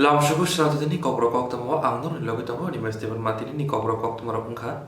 Lamshuku Shratini Kobrokok Tamo Anor Logitamo University Matini Kobrokok Tamaropunka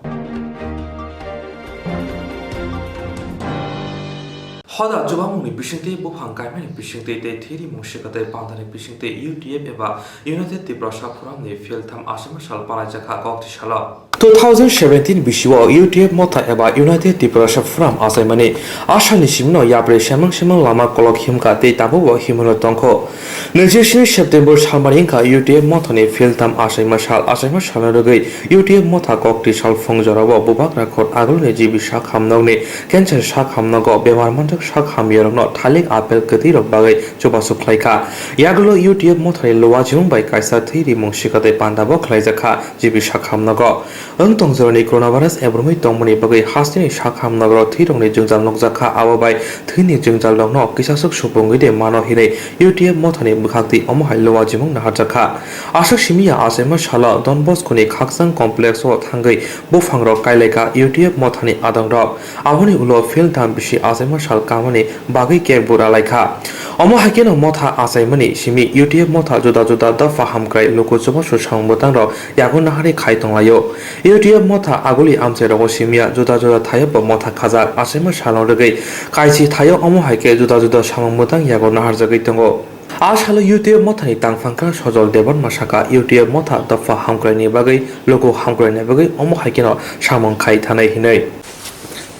Hoda Jobamuni Bishinte Bupankai Bishinte Tiri Mushikate Pandani Bishinte UTF Eva United Tibrasha Puram Filtam Asimashal Parajaka Koktishala 2017 Bishwa UTF Mota Eba United Tibrasha Puram Asaimani Ashani Shimno Yabre Shamang Shimon Lama Kolok Himka Te Tabu Himano Tonko Nijishin September Shalmarinka UTF Motani Filtam Asimashal Rogi UTF Mota Koktishal Fongjarawa Bubak Rakot Agul Jibi Shak Hamnogni Kenchen Shak Hamnago Bemarmantak Shak Hamyarno Talik Apel Katirok Bagay Chuba Suplaika Yagulo UTF Motari Loajung by Kaisa Tiri Mungshikate Pandabo Klaizaka Jibi Shak Hamnago Ungtong Zerni Coronavirus Ebrumi Tomoni Bagay Hastini Shak Hamnago Tironi Jungjal Nokzaka Awabai Tini Jungjal Logno Kisasuk Supungi de Mano Hire UTF Motani Bukakti Omohai Loajung Nahajaka Ashok Shimia Asema Shala Don Bosconi Kaksang Complex or Tangai Bufangro Kaileka UTF Motani Adangrop Avoni Ulo Filtam Bishi Asema Shal Kamani Bagi Kerbura Laika Omohakino Mota Asaimani Shimi UTF Mota Juda Da Faham Krai Loko Jobashu Shangbotanro Yagunahari Kaitonglayo UTF Mota Aguli Amsero Shimia Juda Tayabo Mota Kazar Asema Shalon Rege Kaisi Tayo Omohake Juda Shangmotang Yagunahar Zagitongo Ashalo UTF Motani Tangfanka Shojol Devon Mashaka UTF Mota Da Faham Krai Nebagi Loko Hamkrai Nebagi Omohakino Shamon Kai Tanai Hinei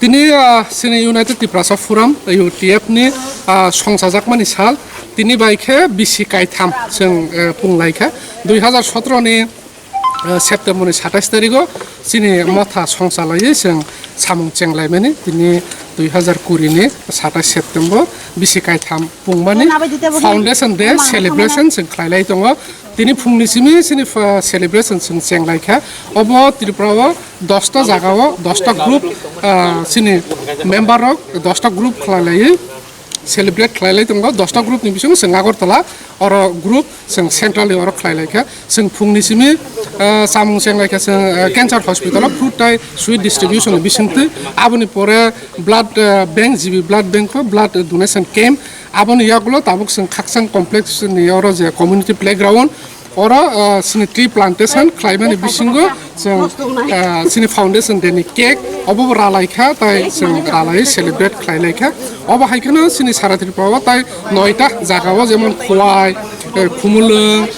Tini sini United Tibrasha Forum UTF ni Songsajakmani sal tini baikhe bisi kaitam जों पुंलाइखा 2017 ni September ni 27 तारिखो sini motha songsalai जों samung chenglaimani tini 2020 ni 27 September bisi kaitam pungmani Foundation Day celebration जों khlailai tongo tini phungni simi sini celebration जों chenglaikhা obo Tripura 10 ta jagao 10 ta group sini member rok 10 ta group khlailai celebrate khlailai tongo 10 ta group ni bising जों Agartala oro group जों centrally oro khlailaikhা जों phungni simi samung chenglaikhা जों cancer hospital food tai sweet distribution bisingte aboni pore blood bank GB blood bank blood donation camp aboni yagulo tabuk जों Kaksang complex ni oro je community playground ora sini tree plantation khlaimani bisingo जों sini foundation deni cake obo ralaikha tai जों ralai celebrate khlailaikha obo haikano sini sara Tripura tai 9 ta jagao jemon Khowai Khumulung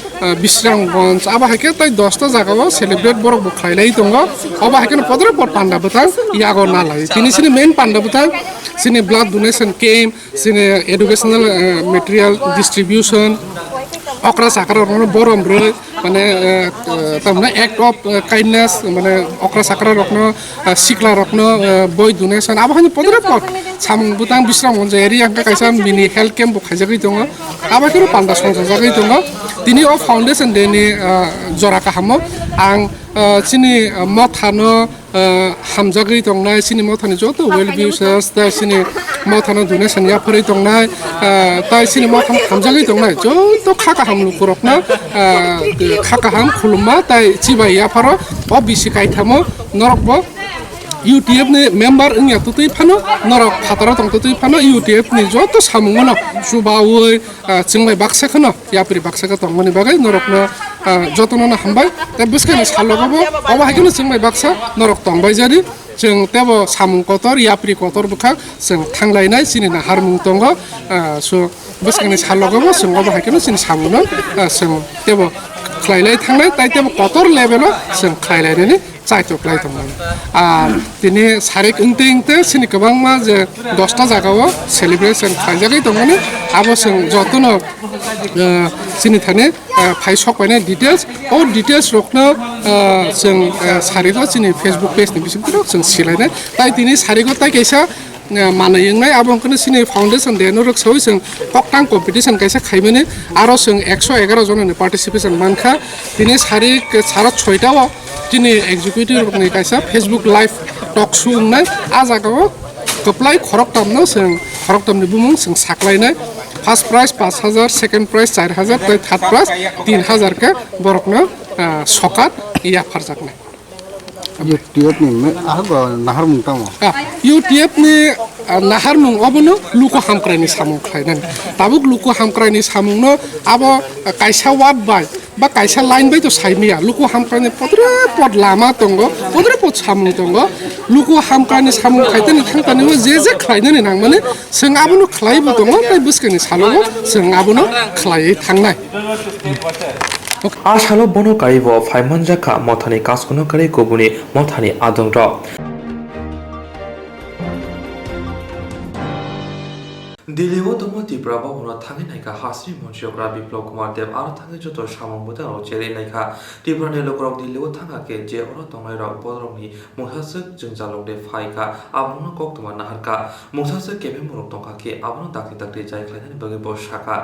Bisranggonj aba haike tai 10 ta jagao celebrate borok bo khlailai tongo obo haikano podre por panda butang yago nalai tini sini main panda butang sini blood donation camp sini educational material distribution okra sakara rokno borom bro mane tamna act of kindness mane okra sakara rokno sikla rokno boy donation aba hani podre por samung butang Bisranggonj area ka kaisa mini health camp bo khaijagi tongo aba kero panda songsa jagi tongo tini o foundation deni jora kahamo ang sini mothano hamjagi tongnai sini mothani joto well wishers ta sini mothano donation ya phari tongnai ta sini mothano hamjagi tongnai joto khaka hamlu korokna khaka ham khuluma tai chibai ya pharo o bisi kaithamo norokbo UTF ni member ingya tutui phano norok phatara tong tutui phano UTF ni joto samungono subawi chinglai baksa khano yapri baksa ka tongmani bagai norokno jotono hambai ta biskani salogabo oba hakino chinglai baksa norok tongbai jari जों तेबो सामुं कोतर याप्रि कोतर बुखा जों थांलायनाय सिनि ना हारमुं tongo so बिस्कनि सालगबो जों ओबा हायखनो सिनि सामुनो जों तेबो खलायलाय थांनाय ताइ तेबो कोतर लेभेलो जों खलायलायनानै चाइटोक्लाय दंमोन दिनै सारिक इंते सिनि गोबांमा जे 10 ता जागायाव सेलिब्रेशन खालामजागै दंमोन आबो जों जतनो सिनि थाने फाइ सकबायनाय डिटेल्स अ डिटेल्स रखनो जों सारिखौ सिनि फेसबुक पेज नि बिसिमफोराव जों सिलायनाय ताइ दिनै सारिखौ ताइ कैसा मानायनाय आबोंखौनो सिनि फाउन्डेसन देनो रखसौ जों कक्टां कम्पिटिशन कैसा खाइमोने आरो जों 111 जननि पार्टिसिपेशन मानखा दिनै सारिक सारा 6 टाव दिनै एग्जिक्युटिभ रखनि कैसा फेसबुक लाइभ टक शो होननाय आ जागायाव कप्लाय खरकटामनो जों खरकटामनि बुमुं जों साख्लायनाय फार्स्ट प्राइज 5000 सेकेन्ड प्राइज 4000 ताइ थार्ड प्राइज 3000 के बरकनो सकात या फारजाकनाय UTF ni me ah nahar mungtamo UTF ni nahar nung obono luko hamkraini samung khlainan tabuk luko hamkraini samungno abo kaisa ward by ba kaisa line by to saimia luko hamkraini pod lama tongo pod samung tongo luko hamkraini samung khaitani thangtani je khlainani nangmane sing abono khlaibo tongo tai buskani salongo sing abono khlai thangnai আশালো বনো Karib ফাইমান জাখা মথানি কাজকুনো কারি কবুনি মথানি আদংর দিল্লিও দমো ত্রিপুরা ভবন Than নাইকা হাসরি মঞ্চিয়গ্রা বিপ্লব কুমার দেব আর Than যত সামংবুতা চেরে নাইকা ত্রিপুরানি লোকরক দিল্লিও থাঙাকে যে or তংলাই rock বদরংনি মুসাসক जों জালংদে ফাইকা আবনো কক্তমা নাহারকা মুসাসক কেবে মুরক তংকাকে আবনো দাকতি দাকতি যাই খাইনানি বগে বসাকা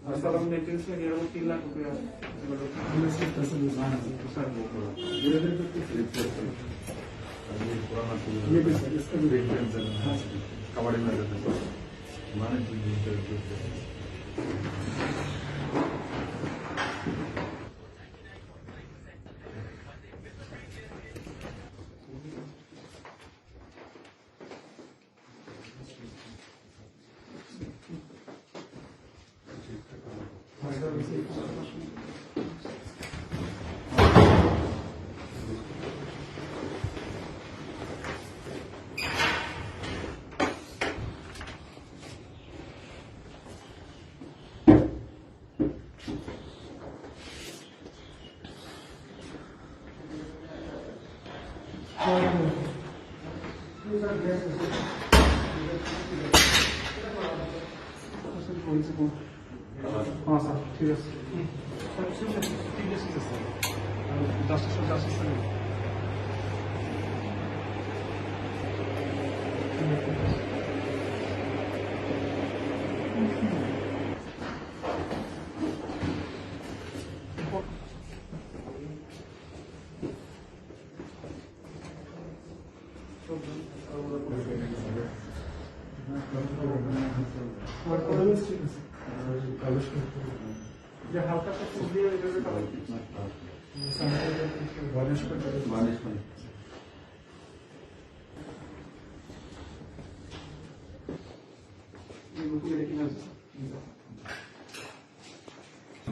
Assalamualaikum, saya Rukila Kuya. हाँ सर ठीक है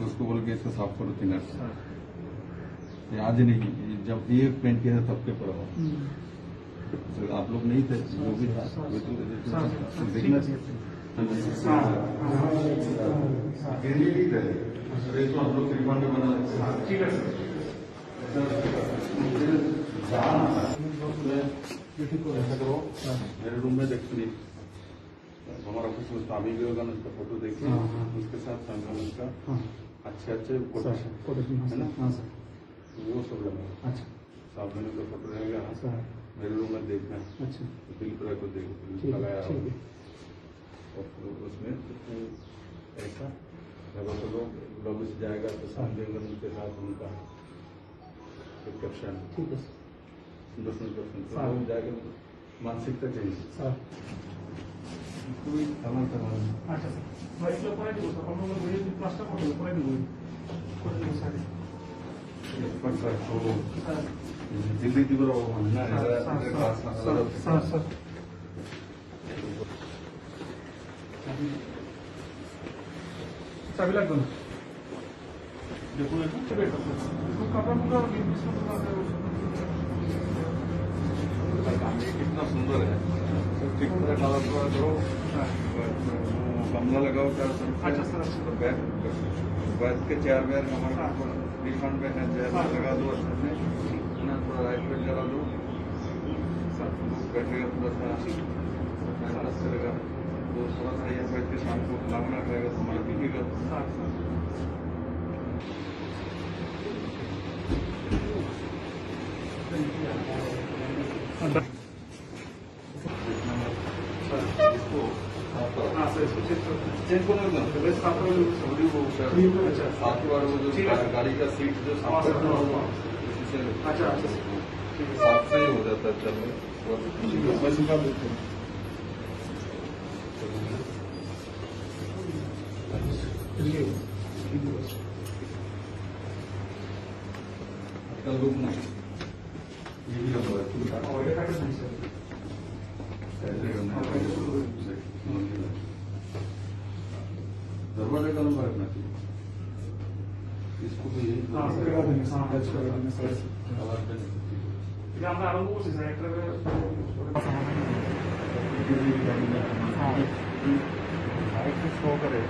उसको बोल के इसको साफ करो थिनर से आज नहीं जब ये पेंट किया था तब के पड़ा हो तो आप लोग नहीं थे जो भी था तो देखना चाहिए इसको हम लोग रिफंड बना ठीक है ऐसा करो मेरे रूम में देख सुनिए हमारा ऑफिस में स्वामी विवेकानंद का फोटो देखिए उसके साथ संक्रमण का अच्छे कोटेशन है ना वो सब लगा अच्छा सावधानी का फोटो रहेगा मेरे रूम में देखना अच्छा बिल्कुल को देख लगाया और उसमें ऐसा जब तो लोग से जाएगा तो सामने के साथ उनका कैप्शन ठीक है सुंदर जाएगा मानसिकता चाहिए अच्छा दिल्ली दिवस चाबी लग गया देखो कितना सुंदर है ठीक तरह कलर करो गमला लगाओ अच्छा सर बैठ के चेयर वेयर हमारा रिफंड में है चेयर लगा दो थोड़ा राइट पे लगा दो सब लोग बैठेगा थोड़ा सा करेगा तो थोड़ा सा यहाँ बैठ के शाम को लावना रहेगा तो हमारा दिखेगा गाड़ी का सीट जो अच्छा साफ से ही हो जाता है चलने दरवाजे का नंबर रखना चाहिए इसको भी यही हाँ करा देंगे हाँ टच करा देंगे सर कलर पे ये আমরা আরম্ভ করছি স্যার একটা आईटी शो करे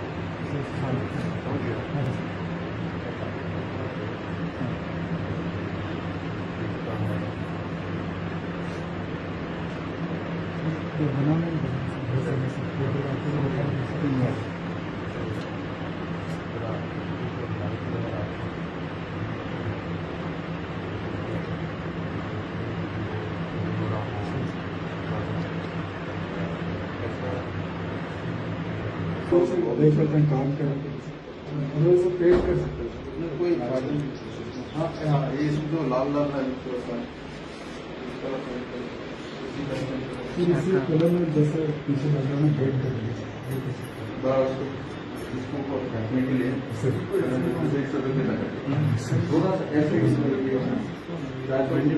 देख सकते हैं काम कर हम लोग पेश कर सकते हैं कोई बात नहीं हाँ हाँ ये जो लाल लाल है इसी कलर में जैसे पीछे बैकग्राउंड में हेड कर दिया बस इसको ऊपर रखने के लिए 100 रुपये लगा थोड़ा सा ऐसे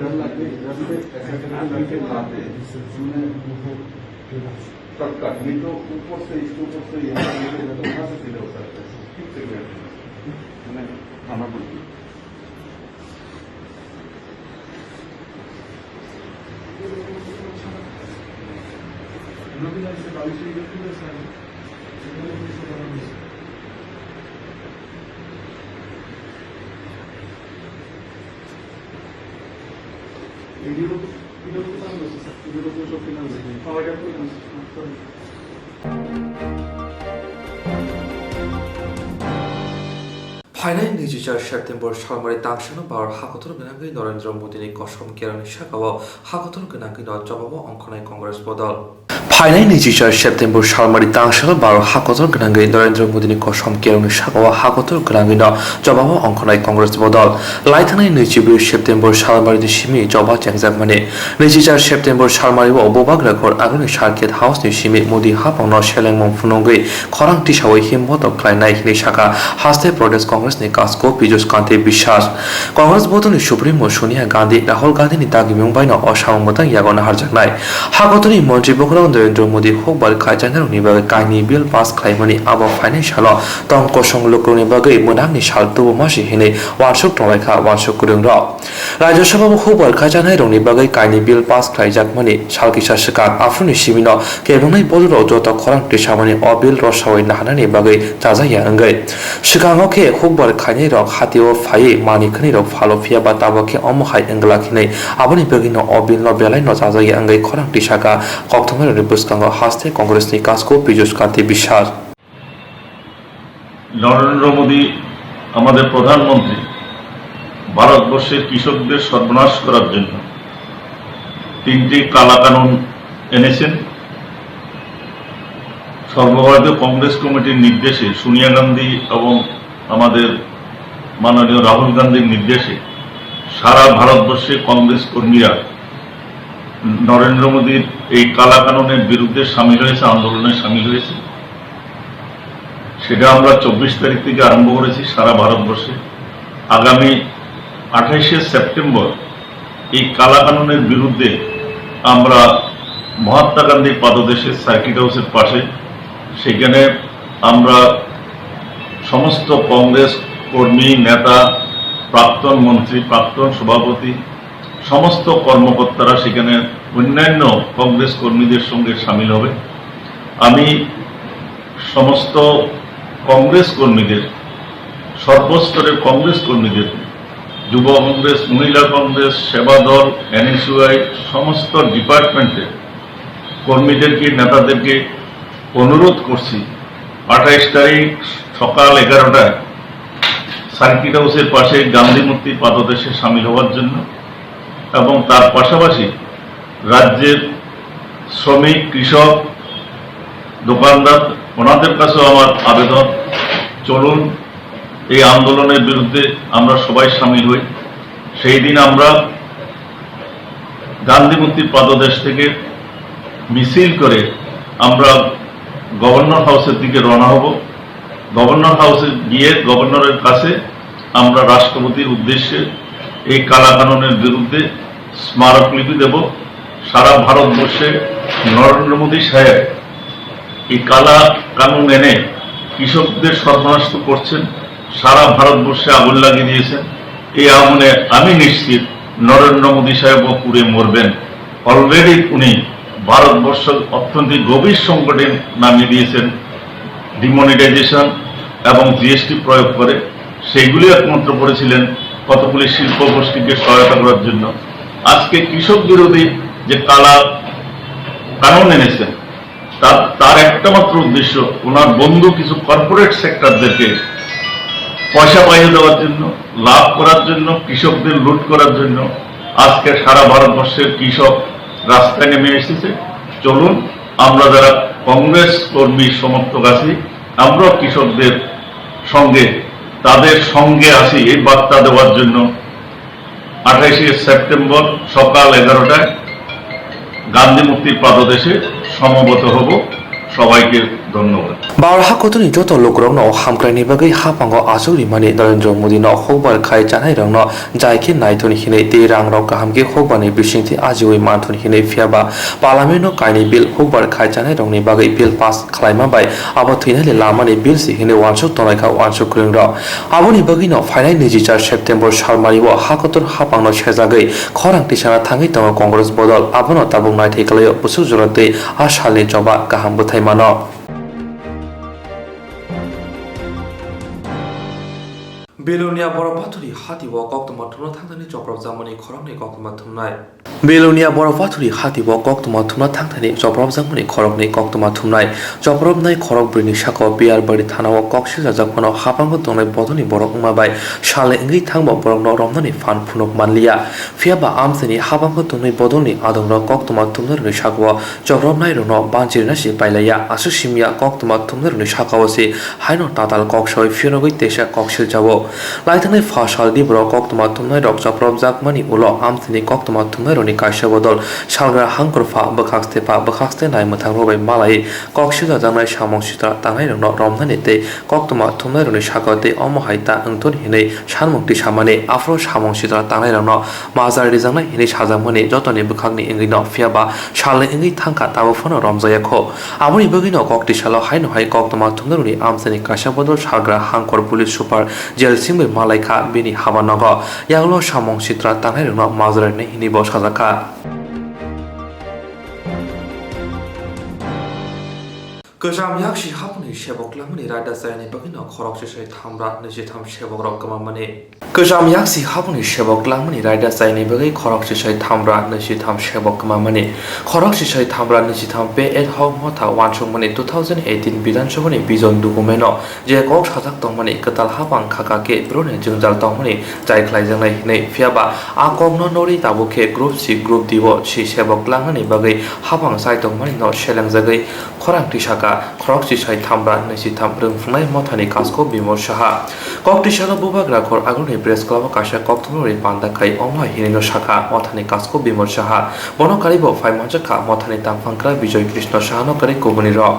डर लगे इधर से ऐसे करके लाते तब कटनी तो ऊपर से इसके ऊपर से यहाँ से सीधे हो सकता है ठीक से मैंने खाना बोलती फाइनाल 24 सेप्टेम्बर सालमारि तांसानो बार हाखथर गोनांगै नरेन्द्र मोदीनि कसम केरानि साकाव हाखथर गोनांगै जवाब अंखनाय कंग्रेस बदल फाइनाल 24 सेप्टेम्बर सालमारि तांसानो बार हाखथर गोनांगै नरेन्द्र मोदीनि कसम केरानि साकाव हाखथर गोनांगै जवाब अंखनाय कंग्रेस बदल लाइथानाय 24 सेप्टेम्बर सालमारिनि सिमि जवाब चेंजाकमानि 24 सेप्टेम्बर सालमारिआव बबाग रेकर्ड आगुनि सार्किट हाउसनि सिमि मोदी हापावनो सेलेंमं फुनंगै खरां टिसावै हिम्मत खालायनाय हिनि साका हास्ते प्रदेश कांग्रेस कास्को पीयूष कांति विश्वास कांग्रेस बोर्डनि सुप्रीमो सोनिया गांधी राहुल गांधी दागिमुं बायनो असामंगता यागोना हारजाकनाय हागतनि मंत्री बखराव नरेन्द्र मोदी हकबार खायजानारनि बागै कायनि बिल पास खालामनानै आबो फाइनान्सियाल तंक संलग्ननि बागै मोनांनि साल तुबो मासि हिनै वार्षिक टंलायखा वार्षिक कुरुंग राज्य सभा हकबार खायजानारनि बागै कायनि बिल पास खालामजाकमानि सालकिसा सिगां आफ्रुनि सिबिनो केबंनाय बलरो जत खरां टिसामानि अबिल रसावै नाहानानि बागै जाजाया अंगै सिगाङाव के हकबार खायनाय रक हातिओ फायै मानिखनि रक फालफिया बा ताबाके अमहाय एंगलाखिनै आबनि बेगिनो अबिलनो बेलायनो जाजाया अंगै खरां टिसाका कक्थमारनि बुस्कांगो हास्ते कांग्रेसनि कास्को पीयूष कांति विश्वास নরেন্দ্র মোদী আমাদের প্রধানমন্ত্রী ভারতবর্ষের কৃষকদের সর্বনাশ করার জন্য তিনটি কালা কানুন এনেছেন। সর্বভারতীয় কংগ্রেস কমিটির নির্দেশে সোনিয়া গান্ধী এবং আমাদের মাননীয় রাহুল গান্ধীর নির্দেশে সারা ভারতবর্ষে কংগ্রেস কর্মীরা নরেন্দ্র মোদীর এই কালা কানুনের বিরুদ্ধে সামিল হয়েছে, আন্দোলনে সামিল হয়েছে। সেটা আমরা 24 তারিখ থেকে আরম্ভ করেছি সারা ভারতবর্ষে। আগামী 28শে সেপ্টেম্বর এই কালা কানুনের বিরুদ্ধে আমরা মহাত্মা গান্ধীর পাদদেশে সার্কিট হাউসের পাশে সেখানে আমরা সমস্ত কংগ্রেস কর্মী নেতা, প্রাক্তন মন্ত্রী, প্রাক্তন সভাপতি, সমস্ত কর্মকর্তারা সেখানে অন্যান্য কংগ্রেস কর্মীদের সঙ্গে সামিল হবে। আমি সমস্ত কংগ্রেস কর্মীদের, সর্বস্তরের কংগ্রেস কর্মীদের, যুব কংগ্রেস, মহিলা কংগ্রেস, সেবা দল, এনএসইউআই সমস্ত ডিপার্টমেন্টের কর্মীদেরকে, নেতাদেরকে অনুরোধ করছি 28 তারিখ সকাল 11টায় সার্কিট হাউসের পাশে গান্ধী মূর্তির পাদদেশে সামিল হওয়ার জন্য। এবং তার পাশাপাশি রাজ্যের শ্রমিক, কৃষক, দোকানদার ওনাদের কাছেও আমার আবেদন, চলুন এই আন্দোলনের বিরুদ্ধে আমরা সবাই সামিল হই। সেই দিন আমরা গান্ধী মূর্তির পাদদেশ থেকে মিছিল করে আমরা গভর্নর হাউসের দিকে রওনা হব। গভর্নর হাউসে গিয়ে গভর্নরের কাছে আমরা রাষ্ট্রপতির উদ্দেশ্যে এই কালা কানুনের বিরুদ্ধে স্মারকলিপি দেব। সারা ভারতবর্ষে নরেন্দ্র মোদী সাহেব এই কালা কানুন এনে কৃষকদের সর্বনাশ করছেন, সারা ভারতবর্ষে আগুন লাগিয়ে দিয়েছেন। এই আগুনে আমি নিশ্চিত নরেন্দ্র মোদী সাহেবও পুড়ে মরবেন। অলরেডি উনি ভারতবর্ষ অর্থনৈতিক গভীর সংকটে নামিয়ে দিয়েছেন ডিমনিটাইজেশন এবং জিএসটি প্রয়োগ করে। সেইগুলি একমাত্র করেছিলেন কতগুলি শিল্প গোষ্ঠীকে সহায়তা করার জন্য। আজকে কৃষক বিরোধী যে কালা কানুন এনেছেন তার একটা মাত্র উদ্দেশ্য ওনার বন্ধু কিছু কর্পোরেট সেক্টরদেরকে পয়সা পাইয়ে দেওয়ার জন্য, লাভ করার জন্য, কৃষকদের লুট করার জন্য। আজকে সারা ভারতবর্ষের কৃষক রাস্তায় নেমে এসেছে। চলুন আমরা যারা কংগ্রেস কর্মী সমর্থক আছি আমরাও কৃষকদের সঙ্গে তাদের সঙ্গে আসি এই বার্তা দেওয়ার জন্য 28শে সেপ্টেম্বর সকাল 11টায় গান্ধী মূর্তির পাদদেশে সমবেত হব। সবাইকে ধন্যবাদ। बारहा कोतनी जो तो लोक रंग हामक्राइनि बागै हापांगो आजौरि माने नरेंद्र मोदी न होबार खाय जानाय रंग जायखे नायथुनि हिनै ते रांग रंग गाहामके होबानि बिसिंथि आजिवै मानथुनि हिनै फियाबा पार्लियामेन्ट कायनि बिल होबार खाय जानाय रंगनि बागै बिल पास खालायमा बाय आबो थैनायले लामानि बिल सि हिनै वानसुक तनायखा वानसुक क्रिंग र आबोनि बागै न फाइनाय 24 सेप्टेम्बर सालमारिबो हाकतर हापांनो सेजागै खरां तिसाना थाङै दङ कंग्रेस बदल आबोनो ताबुक नायथैखालाय बुसु जरते आ सालनि जबा गाहाम बोथाय मानो बेलुनिया बरफाथुरि हाति व कक्तमा थुना थांथानि जब्रब जामनि खरंनि कक्तमा थुमनाय बेलुनिया बरफाथुरि हाति व कक्तमा थुना थांथानि जब्रब जामनि खरंनि कक्तमा थुमनाय जब्रबनाय खरं ब्रिनि साको बियार बरि थानाव कक्सि जाजाखनो हापांगो दंनाय बदनि बरक उमाबाय साले इंगै थांबा बरकनो रमनानि फान फुनक मानलिया फियाबा आमसेनि हापांगो दंनाय बदनि आदंर कक्तमा थुमनारनि साको जब्रबनाय रनो बानजिरना सि पाइलाया आसु सिमिया कक्तमा थुमनारनि साकावसे हायनो ताताल कक्सय फिरगै तेसा कक्सिल जावो लाइथांनाय फासाल दिब्र कक्तमा थुमनाय रक जब्रब जाकमानि उलो आमसेनि कक्तमा थुमनाय रनि कायसा बदल सालग्रा हांकरफा बखाक्सते नाय मोथां रबाय मालाय कक्सि जाजानाय सामं सित्रा तांनाय रनो रमनानि ते कक्तमा थुमनाय रनि साकाते अमहायता अंतन हिनै सानमुक्ति सामाने आफ्रो सामं सित्रा तांनाय रनो माजार रिजांनाय हिनै साजामनि जतनि बखागनि इंगिनो फियाबा सालनि इंगि थांखा ताबोफनो रमजायाखो आबोनि बगिनो कक्ति सालो हायनो हाय कक्तमा थुमनाय रनि आमसेनि कायसा बदल सालग्रा हांकर पुलिस सुपार जेल सिंबै मालायखा बिनि हाबा नग यागलो सामं सित्रा तांनाय रनो माजरायनि हिनि बस साजाखा गोजाम याक्षि हापुनि सेबक लामनि रायदा जायनि बगिनो खरकसे सै थामब्रा 23 सेबक रक गमामाने गोजाम याक्षि हापुनि सेबक लामनि रायदा जायनि बगै खरकसे सै थामब्रा 23 सेबक गमामाने खरकसे सै थामब्रा 23 पे एड हक मथा वानसुमनि 2018 विधानसभानि बिजन डकुमेन्टनो जे कक साजाक दंमनि कताल हापां खाकाके ब्रने जोंजाल दंमनि जायख्लायजोंनाय हिनै फियाबा आकमनो नरि ताबुके ग्रुप सी ग्रुप दिबो सि सेबक लामनि बगै हापां जाय दंमनि न सेलेंजागै खरांथि साका खरकसि सै थामब्रा 23 रोंफुंनाय मथानि कासको बिमर साहा कक्टिसानो बुबाग्रा खर आगुनि प्रेस क्लब काशा कक्तमरि पान्दाखाय अमा हिरेनो शाखा मथानि कासको बिमर साहा बनकारिबो फाइमानजाखा मथानि तांफांक्रा विजय कृष्ण साहानो करे कुबुनि र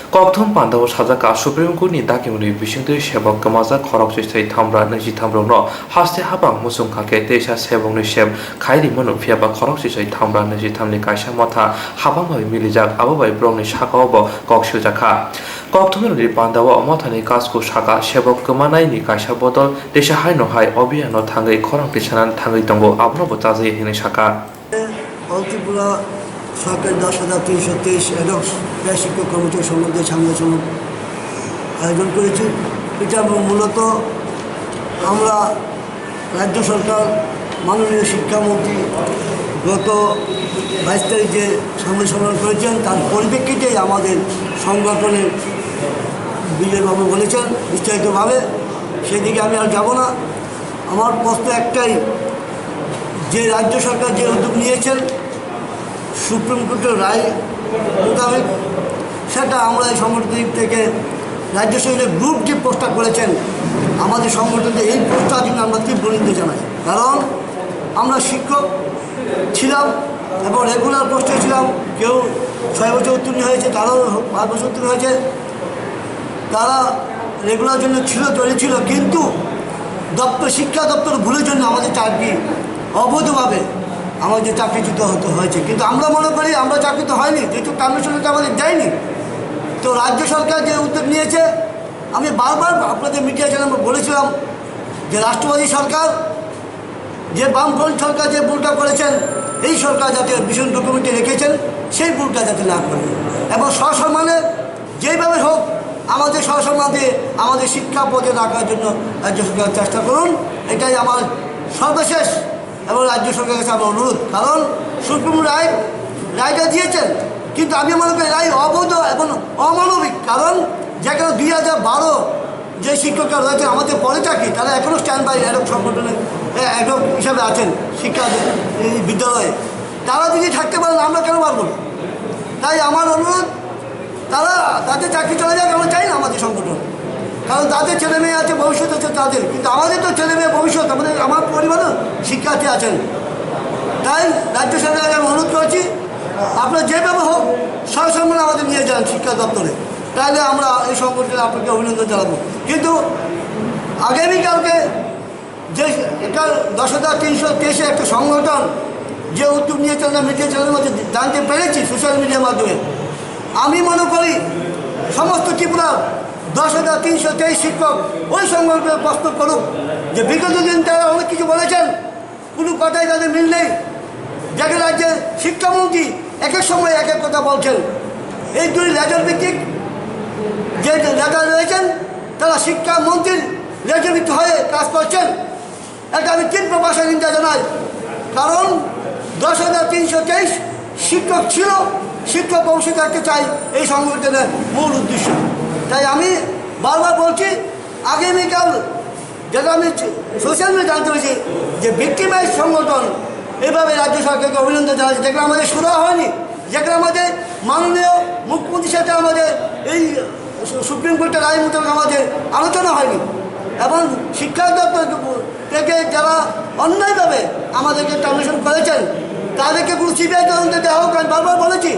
कक्थम पान्दाव साजाका सुप्रीम कोर्टनि दाकिमुनि बिसिंथि सेबक गमाजा खरकसि सै थामब्रा 23 रनो हास्ते हाबां मुसुंखाके तेसा सेबंनि सेब खायरि मनु फियाबा खरकसि सै थामब्रा 23 नि कायसा मथा हाबांबाय मिलिजाक आबोबाय ब्रंनि साकावबो कक्सिल जाखा कक्थमनि पान्दाव मथानि कासको साका सेबक गमानायनि कायसा बदल तेसा हायनो हाय अभियानो थाङै खरंथि सानान थाङै दंगो आबनो बचाजै हिनै साका ত্রিপুরা সরকার 10,323 এডক প্রায় শিক্ষক কর্মচারী সম্বন্ধে সাংগঠন আয়োজন করেছে। এটা মূলত আমরা রাজ্য সরকার মাননীয় শিক্ষামন্ত্রী গত 22 তারিখ যে সাংবাদিক সম্মেলন করেছেন তার পরিপ্রেক্ষিতেই আমাদের সংগঠনের বিজয়বাবু বলেছেন বিস্তারিতভাবে, সেদিকে আমি আর যাব না। আমার প্রশ্ন একটাই, যে রাজ্য সরকার যে উদ্যোগ নিয়েছেন সুপ্রিম কোর্টের রায় মোতাবেক, সেটা আমরা এই সংগঠন থেকে রাজ্য সরকারের গ্রুপ যে পোস্টটা করেছেন আমাদের সংগঠনকে এই পোস্টটার জন্য আমরা তীব্র নিন্দা জানাই। কারণ আমরা শিক্ষক ছিলাম এবং রেগুলার পোস্টে ছিলাম, কেউ 6 বছর উত্তীর্ণ হয়েছে, তারাও 5 বছর উত্তীর্ণ হয়েছে, তারা রেগুলার জন্য ছিল চলেছিল। কিন্তু শিক্ষা দপ্তর ভুলের জন্য আমাদের চাকরি অবৈধভাবে আমাদের চাকরিচ্যুত হতে হয়েছে। কিন্তু আমরা মনে করি আমরা চাকরিত হয়নি, যেহেতু কমিশনটা আমাদের দেয়নি। তো রাজ্য সরকার যে উদ্যোগ নিয়েছে, আমি বারবার আপনাদের মিডিয়া চ্যানেলে বলেছিলাম যে রাষ্ট্রবাদী সরকার, যে বামফ্রন্ট সরকার যে ভুলটা করেছেন, এই সরকার যাতে ভীষণ ডকুমেন্টে রেখেছেন সেই ভুলটা যাতে না করে, এবং সসম্মানে যেইভাবে হোক আমাদের সসম্মানে আমাদের শিক্ষা পদে রাখার জন্য রাজ্য সরকার চেষ্টা করুন। এটাই আমার সর্বশেষ এবং রাজ্য সরকারের কাছে আমার অনুরোধ। কারণ সুপ্রিম রায়টা দিয়েছেন, কিন্তু আমি মনে করি রায় অবৈধ এবং অমানবিক। কারণ যেখানে 2012 যে শিক্ষকরা রয়েছে আমাদের পরে চাকরি, তারা এখনও স্ট্যান্ড বাই অ্যাডক সংগঠনে অ্যাডক হিসাবে আছেন শিক্ষা বিদ্যালয়ে। তারা যদি থাকতে পারেন আমরা কেন পারবো না? তাই আমার অনুরোধ, তারা তাদের চাকরি চলে যাক, আমরা চাই না আমাদের সংগঠন। কারণ তাদের ছেলে মেয়ে আছে, ভবিষ্যৎ আছে তাদের, কিন্তু আমাদের তো ছেলে মেয়ে ভবিষ্যৎ, আমার পরিবারও শিক্ষার্থী আছেন। তাই রাজ্য সরকারকে আমি অনুরোধ করছি, আপনারা যেভাবে হোক সসম্মানে আমাদের নিয়ে যান শিক্ষা দপ্তরে, তাহলে আমরা এই সংগঠনে আপনাকে অভিনন্দন জানাবো। কিন্তু আগামীকালকে যে একটা 10,323 একটা সংগঠন যে উদ্যোগ নিয়েছে, আমরা মিডিয়া চ্যানেলের মধ্যে জানতে পেরেছি সোশ্যাল মিডিয়ার মাধ্যমে, আমি মনে করি সমস্ত ত্রিপুরার 10,323 শিক্ষক ওই সংগঠনের প্রশ্ন করুক যে বিগত দিন তারা অনেক কিছু বলেছেন, কোনো কথাই তাদের মিল নেই। যেখানে রাজ্যের শিক্ষামন্ত্রী এক এক সময় এক এক কথা বলছেন, এই দুই লেজার ভিত্তিক যে নেতা রয়েছেন তারা শিক্ষামন্ত্রীর লেজার ভিত্তিক হয়ে কাজ করছেন। এটা আমি তীব্র ভাষায় নিন্দা জানাই। কারণ 10,323 শিক্ষক ছিল, শিক্ষক অবশ্যই থাকতে চাই এই সংগঠনের মূল উদ্দেশ্য। তাই আমি বারবার বলছি, আগামীকাল যেটা আমি সোশ্যাল মিডিয়া জানতে পেরেছি যে ভিক্টিমাইজ সংগঠন এভাবে রাজ্য সরকারকে অভিনন্দন জানাচ্ছে, যেখানে আমাদের শুরু হয়নি, যেখানে আমাদের মাননীয় মুখ্যমন্ত্রীর সাথে আমাদের এই সুপ্রিম কোর্টের রায় মোতাবেক আমাদের আলোচনা হয়নি, এবং শিক্ষা দপ্তর থেকে যারা অন্যায়ভাবে আমাদেরকে টার্মিনেশন করেছেন তাদেরকে কোনো সিবিআই তদন্তে দেওয়া হোক, আমি বারবার বলেছি।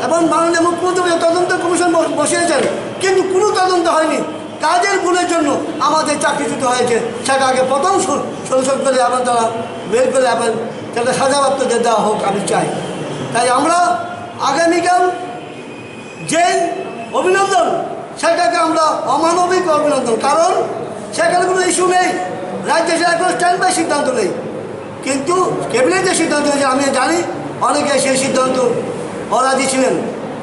এবং মাননীয় মুখ্যমন্ত্রী তদন্ত কমিশন বসিয়েছেন, কিন্তু কোনো তদন্ত হয়নি। কাজের ভুলের জন্য আমাদের চাকরিচ্যুত হয়েছে, সেটা আগে প্রথম সংশোধন করে আবার তারা বের করে আবার সেটা সাজাপ্রাপ্ত দেওয়া হোক আমি চাই। তাই আমরা আগামীকাল যে অভিনন্দন, সেটাকে আমরা অমানবিক অভিনন্দন, কারণ সেখানে কোনো ইস্যু নেই, রাজ্যে সেটা কোনো স্ট্যান্ড বাই সিদ্ধান্ত নেই। কিন্তু ক্যাবিনেটের সিদ্ধান্ত হয়েছে, আমি জানি অনেকে সেই সিদ্ধান্ত অরাজি ছিলেন।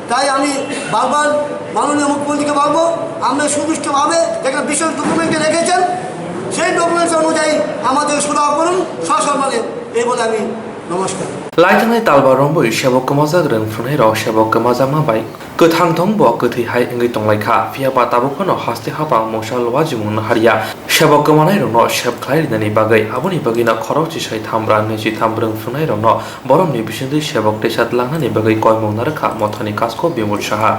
তাই আমি বারবার মাননীয় মুখ্যমন্ত্রীকে বলবো, আমরা সুদৃষ্টভাবে যেখানে বিশেষ ডকুমেন্টে রেখেছেন সেই ডকুমেন্টস অনুযায়ী আমাদের সুরাহ করুন সসম্মানে, এই বলে আমি নমস্কার। Laitangai talba romboi shabok kamaza greng frunai ro shabok kamaza ma bai gothang thongbo gothi hai ngai tonglaikha fiaba tabukhono haste haba moshal wajimun haria shabok kamanai ro no shab khlai rinani bagai aboni bagina khorokchi sai thamra neji thambreng frunai ro no boromni bisindi shabok tesat langnani bagai koimong narakha mothani kasko bimul saha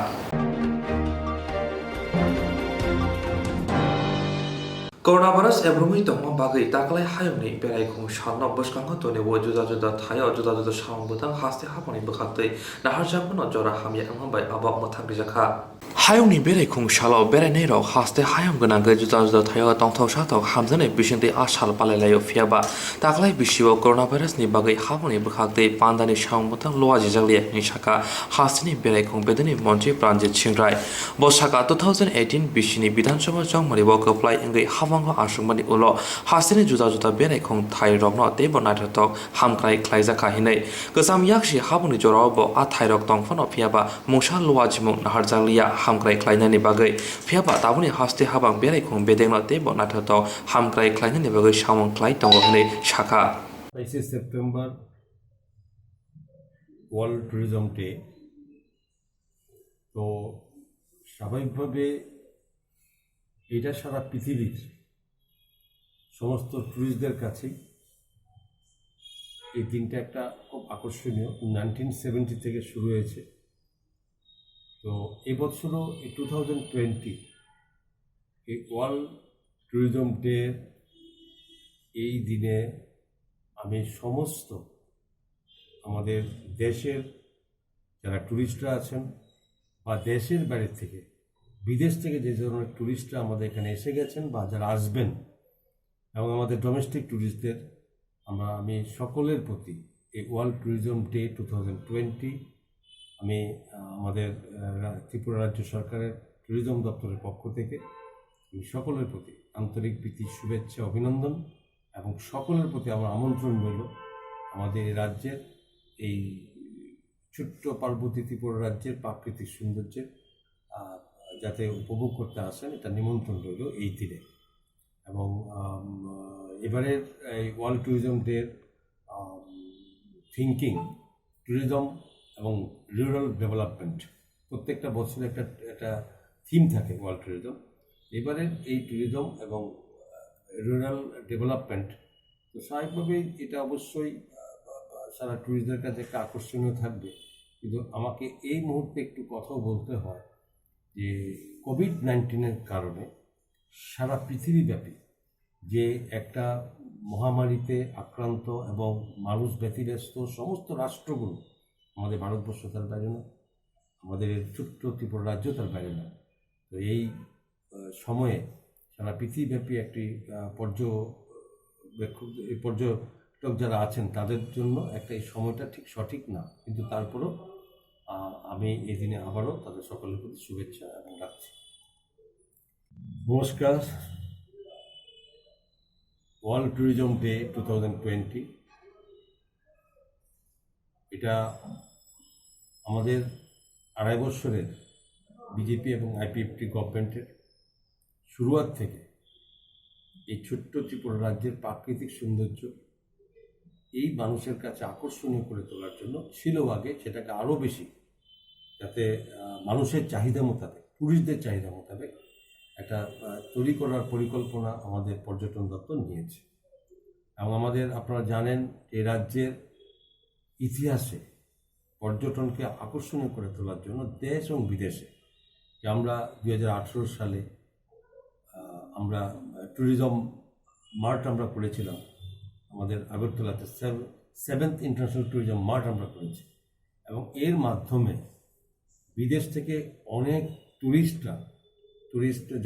Coronavirus ebrumi tongma bagai taklai hayongni berai khum shalna boskango tone wo juda juda thayo juda juda shang butang haste hapani bakhatai nahar jakono jora hamya angbai abab mathang jakha hayongni berai khum shalo berai nei ro haste hayong gana ga juda juda thayo tongthau sha tok hamjane bisinte ashal palalayo fiaba taklai bishibo coronavirus ni bagai hapani bakhatai pandani shang butang loa jijali ni shaka hasini berai khum bedani monchi pranjit chingrai bosaka 2018 bishini bidhan sabha jongmari bo apply ngai Ashumani Ulo, Hasini Juda Bene Kong Thai Rock not Debo Nitrotok, Hamkai Klaiza Kahine, Gazam Yakshi Habuni Jorobo, a Thai Rock Tong Fono Piaba, Moshal Wajimo, Naharzalia, Hamkai Kleinani Bagay, Piaba Tabuni Haste Habang Bene Kong Bedena Debo Nitrotok, Hamkai Kleinani Bagay Shamon Klaitong Shaka. 22 September world tourism day. তো স্বাভাবিকভাবে এটা সারা পৃথিবীর সমস্ত ট্যুরিস্টদের কাছেই এই দিনটা একটা খুব আকর্ষণীয়। 1970 থেকে শুরু হয়েছে। তো এবছরও 2020 এই ওয়ার্ল্ড ট্যুরিজম ডে এই দিনে আমি সমস্ত আমাদের দেশের যারা ট্যুরিস্টরা আছেন বা দেশের বাইরে থেকে বিদেশ থেকে যে ধরনের ট্যুরিস্টরা আমাদের এখানে এসে গেছেন বা যারা আসবেন এবং আমাদের ডোমেস্টিক ট্যুরিস্টদের আমি সকলের প্রতি এই ওয়ার্ল্ড ট্যুরিজম ডে 2020 আমি আমাদের ত্রিপুরা রাজ্য সরকারের ট্যুরিজম দপ্তরের পক্ষ থেকে আমি সকলের প্রতি আন্তরিক প্রীতি শুভেচ্ছা অভিনন্দন এবং সকলের প্রতি আমার আমন্ত্রণ রইল আমাদের এই রাজ্যের এই ছোট্ট পার্বতী ত্রিপুরা রাজ্যের প্রাকৃতিক সৌন্দর্যের যাতে উপভোগ করতে আসেন এটা নিমন্ত্রণ রইল এই দিনে। এবং এবারের এই ওয়ার্ল্ড ট্যুরিজম ডের থিঙ্কিং ট্যুরিজম এবং রুরাল ডেভেলপমেন্ট, প্রত্যেকটা বছরে একটা থিম থাকে ওয়ার্ল্ড ট্যুরিজম। এবারের এই ট্যুরিজম এবং রুরাল ডেভেলপমেন্ট তো স্বাভাবিকভাবেই এটা অবশ্যই সারা ট্যুরিস্টদের কাছে একটা আকর্ষণীয় থাকবে। কিন্তু আমাকে এই মুহূর্তে একটু কথাও বলতে হয় যে কোভিড-19 কারণে সারা পৃথিবীব্যাপী যে একটা মহামারীতে আক্রান্ত এবং মানুষ ব্যতিব্যস্ত সমস্ত রাষ্ট্রগুলো, আমাদের ভারতবর্ষ তার বাইরে না, আমাদের ছোট্ট ত্রিপুরা রাজ্য তার বাইরে না। তো এই সময়ে সারা পৃথিবীব্যাপী একটি পর্যটক যারা আছেন তাদের জন্য এই সময়টা ঠিক সঠিক না, কিন্তু তারপরেও আমি এই দিনে আবারও তাদের সকলের প্রতি শুভেচ্ছা এবং রাখছি। নমস্কার। ওয়ার্ল্ড ট্যুরিজম ডে 2020 এটা আমাদের 2.5 বছরের বিজেপি এবং আইপিএফটি গভর্নমেন্টের শুরুয়াত থেকে এই ছোট্ট ত্রিপুরা রাজ্যের প্রাকৃতিক সৌন্দর্য এই মানুষের কাছে আকর্ষণীয় করে তোলার জন্য ছিল আগে, সেটাকে আরও বেশি যাতে মানুষের চাহিদা মোতাবেক, টুরিস্টদের চাহিদা মোতাবেক একটা তৈরি করার পরিকল্পনা আমাদের পর্যটন দপ্তর নিয়েছে। এবং আপনারা জানেন এই রাজ্যের ইতিহাসে পর্যটনকে আকর্ষণীয় করে তোলার জন্য দেশ এবং বিদেশে যে আমরা 2018 সালে আমরা ট্যুরিজম মার্ট আমরা করেছিলাম, আমাদের আগরতলাতে 7th ইন্টারন্যাশনাল ট্যুরিজম মার্ট আমরা করেছি। এবং এর মাধ্যমে বিদেশ থেকে অনেক টুরিস্ট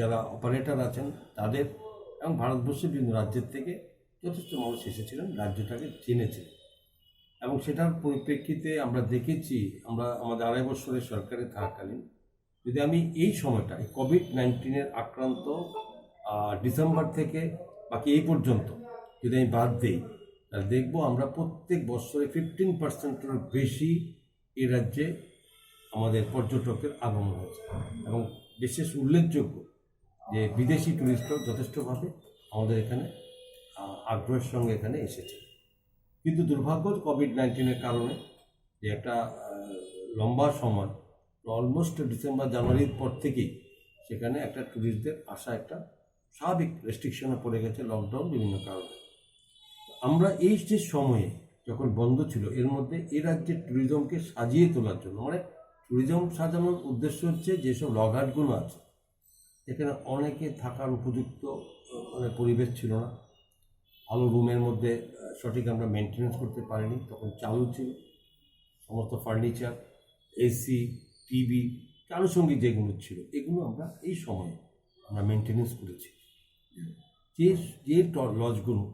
যারা অপারেটর আছেন তাদের এবং ভারতবর্ষের বিভিন্ন রাজ্যের থেকে যথেষ্ট মানুষ এসেছিলেন, রাজ্যটাকে চিনেছে। এবং সেটার পরিপ্রেক্ষিতে আমরা দেখেছি, আমাদের 2.5 বছরের সরকারে থাকাকালীন যদি আমি এই সময়টা কোভিড-19 আক্রান্ত ডিসেম্বর থেকে বাকি এই পর্যন্ত যদি আমি বাদ দিই, তাহলে দেখব আমরা প্রত্যেক বছরে 15%-এর বেশি এই রাজ্যে আমাদের পর্যটকের আগমন হয়েছে। এবং বিশেষ উল্লেখযোগ্য যে বিদেশি টুরিস্টরাও যথেষ্টভাবে আমাদের এখানে আগ্রহের সঙ্গে এখানে এসেছে। কিন্তু দুর্ভাগ্য কোভিড-19 কারণে যে একটা লম্বা সময় অলমোস্ট ডিসেম্বর জানুয়ারির পর থেকেই সেখানে একটা টুরিস্টদের আসা একটা স্বাভাবিক রেস্ট্রিকশনে পড়ে গেছে, লকডাউন বিভিন্ন কারণে। আমরা এই যে সময়ে যখন বন্ধ ছিল এর মধ্যে এই রাজ্যের ট্যুরিজমকে সাজিয়ে তোলার জন্য, ট্যুরিজম সাজানোর উদ্দেশ্য হচ্ছে যেসব লঘাটগুলো আছে এখানে অনেকে থাকার উপযুক্ত পরিবেশ ছিল না, ভালো রুমের মধ্যে সঠিক আমরা মেনটেনেন্স করতে পারিনি, তখন চালু ছিল সমস্ত ফার্নিচার, এসি, টিভি, আনুষঙ্গিক যেগুলো ছিল এগুলো আমরা এই সময়ে আমরা মেনটেনেন্স করেছি। যে লজগুলো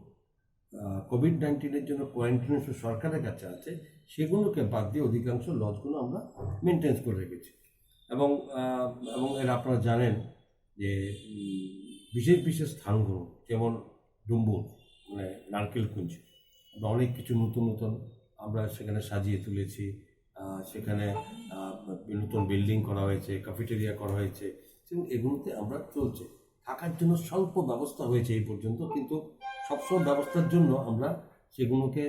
কোভিড-19 জন্য কোয়ারেন্টাইন সরকারের কাছে আছে সেগুলোকে বাদ দিয়ে অধিকাংশ লজগুলো আমরা মেনটেন্স করে রেখেছি। এবং এর আপনারা জানেন যে বিশেষ স্থানগুলো যেমন ডুম্বুর নারকেলকুঞ্জ, আমরা অনেক কিছু নতুন আমরা সেখানে সাজিয়ে তুলেছি। সেখানে নতুন বিল্ডিং করা হয়েছে, ক্যাফেটেরিয়া করা হয়েছে, এগুলোতে আমরা চলছে। থাকার জন্য স্বল্প ব্যবস্থা হয়েছে এই পর্যন্ত, কিন্তু সবসময় ব্যবস্থার জন্য আমরা সেগুলোকে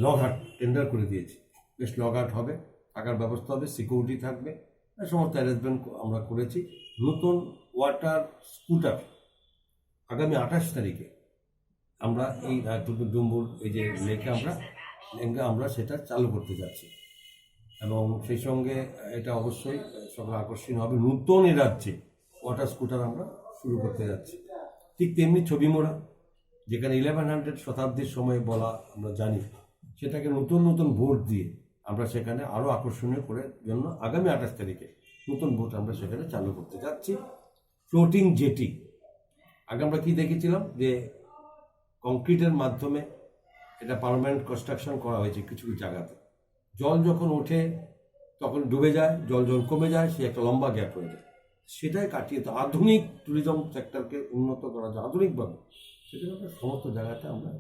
লঘাট টেন্ডার করে দিয়েছি। বেশ লঘাট হবে, থাকার ব্যবস্থা হবে, সিকিউরিটি থাকবে, সমস্ত অ্যারেঞ্জমেন্ট আমরা করেছি। নতুন ওয়াটার স্কুটার আগামী 28 তারিখে আমরা এই ডুম্বুর এই যে লেকে আমরা সেটা চালু করতে যাচ্ছি। এবং সেই সঙ্গে এটা অবশ্যই সবাই আকর্ষণীয় হবে। নতুন এই রাজ্যে ওয়াটার স্কুটার আমরা শুরু করতে যাচ্ছি। ঠিক তেমনি ছবি মোড়া, যেখানে 1100 শতাব্দীর সময় বলা আমরা জানি, সেটাকে নতুন বোট দিয়ে আমরা সেখানে আরও আকর্ষণীয় করে জন্য আগামী 28 তারিখে নতুন বোট আমরা সেখানে চালু করতে যাচ্ছি। ফ্লোটিং জেটি, আগে আমরা কি দেখেছিলাম যে কংক্রিটের মাধ্যমে এটা পার্মানেন্ট কনস্ট্রাকশন করা হয়েছে কিছু কিছু জায়গাতে। জল যখন ওঠে তখন ডুবে যায়, জল যখন কমে যায় সে একটা লম্বা গ্যাপ হয়ে যায়। সেটাই কাটিয়ে তো আধুনিক ট্যুরিজম সেক্টরকে উন্নত করা যায় আধুনিকভাবে, সেটা আমরা সমস্ত জায়গাতে আমরা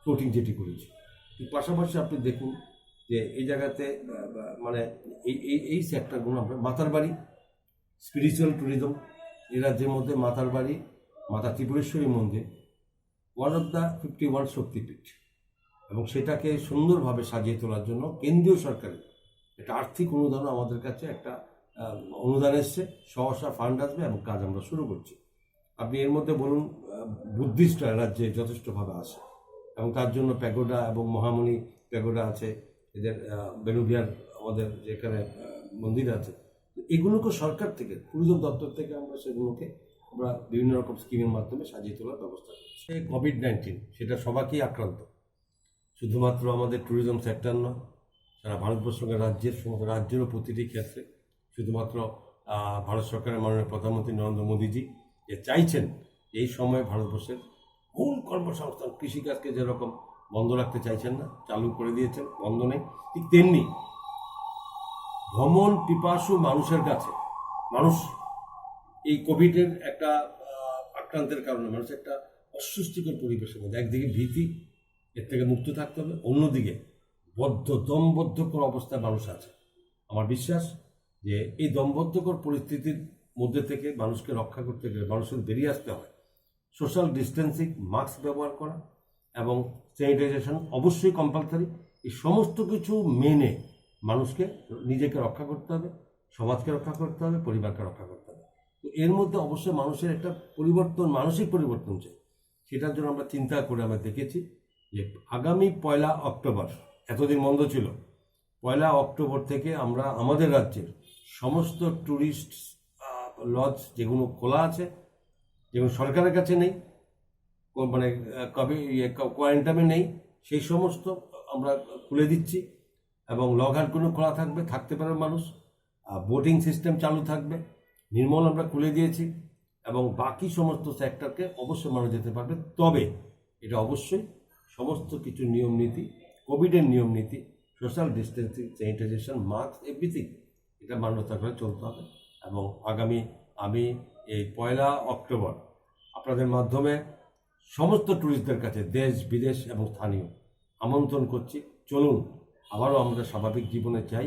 ফ্লোটিং জেটি করেছি। এর পাশাপাশি আপনি দেখুন যে এই জায়গাতে মানে এই সেক্টরগুলো আমরা মাতার বাড়ি স্পিরিচুয়াল ট্যুরিজম, এই রাজ্যের মধ্যে মাতার বাড়ি মাতা ত্রিপুরেশ্বরী মন্দির ওয়ান অফ দ্য 51 শক্তিপীঠ, এবং সেটাকে সুন্দরভাবে সাজিয়ে তোলার জন্য কেন্দ্রীয় সরকারের একটা আর্থিক অনুদান আমাদের কাছে একটা অনুদান এসছে, সহসা ফান্ড আসবে এবং কাজ আমরা শুরু করছি। আপনি এর মধ্যে বলুন বুদ্ধিস্টরা রাজ্যে যথেষ্টভাবে আসে এবং তার জন্য প্যাগোডা এবং মহামণি প্যাগোডা আছে, এদের বেনুবিয়ার আমাদের যেখানে মন্দির আছে, এগুলোকে সরকার থেকে ট্যুরিজম দপ্তর থেকে আমরা সেগুলোকে আমরা বিভিন্ন রকম স্কিমের মাধ্যমে সাজিয়ে তোলার ব্যবস্থা করছি। কোভিড-19 সেটা সবাইকেই আক্রান্ত, শুধুমাত্র আমাদের ট্যুরিজম সেক্টর নয়, সারা ভারতবর্ষের রাজ্যের সমস্ত রাজ্যেরও প্রতিটি ক্ষেত্রে। শুধুমাত্র ভারত সরকারের মাননীয় প্রধানমন্ত্রী নরেন্দ্র মোদীজি যে চাইছেন এই সময়ে ভারতবর্ষের মূল কর্মসংস্থান কৃষিকাজকে যেরকম বন্ধ রাখতে চাইছেন না, চালু করে দিয়েছেন, বন্ধ নেই, ঠিক তেমনি ভ্রমণ পিপাসু মানুষের কাছে মানুষ এই কোভিডের একটা আক্রান্তের কারণে মানুষ একটা অস্বস্তিকর পরিবেশের মধ্যে, একদিকে ভীতি, এর থেকে মুক্ত থাকতে হবে, অন্যদিকে দমবদ্ধকর অবস্থায় মানুষ আছে। আমার বিশ্বাস যে এই দমবদ্ধকর পরিস্থিতির মধ্যে থেকে মানুষকে রক্ষা করতে গেলে মানুষের বেরিয়ে আসতে হয়। সোশ্যাল ডিস্টেন্সিং, মাস্ক ব্যবহার করা এবং স্যানিটাইজেশন অবশ্যই কম্পালসারি, এই সমস্ত কিছু মেনে মানুষকে নিজেকে রক্ষা করতে হবে, সমাজকে রক্ষা করতে হবে, পরিবারকে রক্ষা করতে হবে। তো এর মধ্যে অবশ্যই মানুষের একটা পরিবর্তন, মানসিক পরিবর্তন চাই। সেটার জন্য আমরা চিন্তা করে আমরা দেখেছি যে আগামী 1 অক্টোবর, এতদিন বন্ধ ছিল, 1 অক্টোবর থেকে আমরা আমাদের রাজ্যের সমস্ত ট্যুরিস্ট লজ যেগুলো খোলা আছে, যেগুলো সরকারের কাছে নেই, মানে কোয়ারেন্টাইনে নেই, সেই সমস্ত আমরা খুলে দিচ্ছি এবং লগহাটগুলো খোলা থাকবে, থাকতে পারে মানুষ, বোটিং সিস্টেম চালু থাকবে, নির্মল আমরা খুলে দিয়েছি এবং বাকি সমস্ত সেক্টরকে অবশ্যই মানুষ যেতে পারবে। তবে এটা অবশ্যই সমস্ত কিছু নিয়ম নীতি, কোভিডের নিয়ম নীতি, social distancing, sanitisation, mask, everything এটা মান্যতা করে চলতে হবে। এবং আমি এই 1 অক্টোবর আপনাদের মাধ্যমে সমস্ত ট্যুরিস্টদের কাছে দেশ বিদেশ এবং স্থানীয় আমন্ত্রণ করছি, চলুন আবারও আমরা স্বাভাবিক জীবনে চাই,